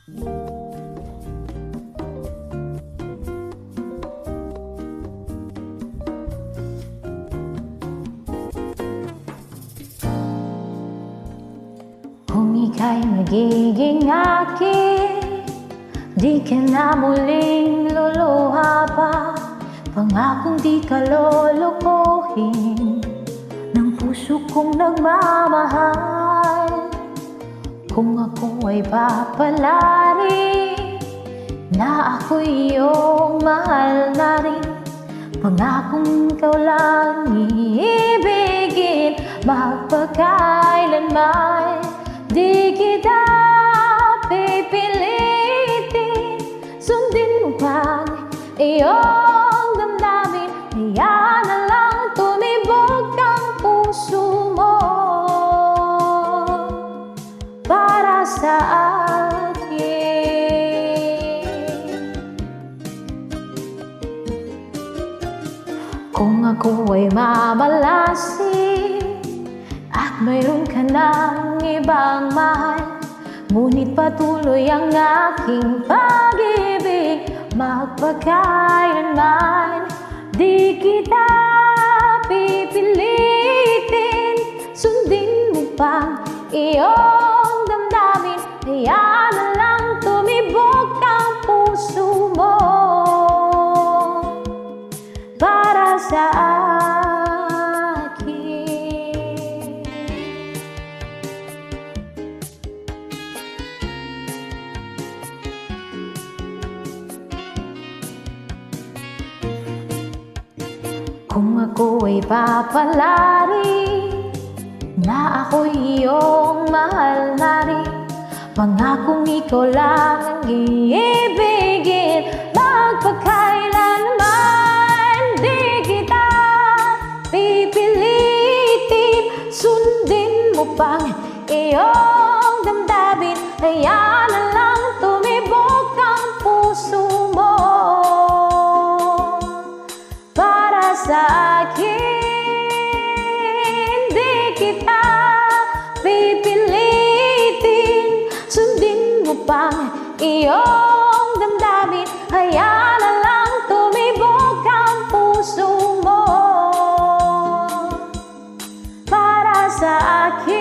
Kung ika'y magiging akin, di ka na muling luluha pa. Pangakong di ka lolokohin ng puso kong nagmamahal. Kung ako ay papalarin na ako'y iyong mahal na rin, pangakong ikaw lang iibigin magpakailanman. Di kita pipilitin, sundin mo pang iyong damdamin. Kaya na lang tumibok ang puso mo para sa akin. Kung ako ay mamalasin at mayroon ka ng ibang mahal, ngunit patuloy ang aking pag-ibig magpakailanman. Di kita pipilitin, sundin mo pang iyong damdamin. Kaya na lang tumibok ang puso mo para sa akin. Kung ako ay papalarin na ako'y iyong mahal na rin, pangakong ikaw lang ang iibigin magpakailanman. Di kita pipilitin, sundin mo pang iyong damdamin. Kaya na lang tumibok ang puso mo para sa akin. Di kita pipilitin, sundin mo pang iyong damdamin. Kaya na lang tumibok ang puso mo para sa akin.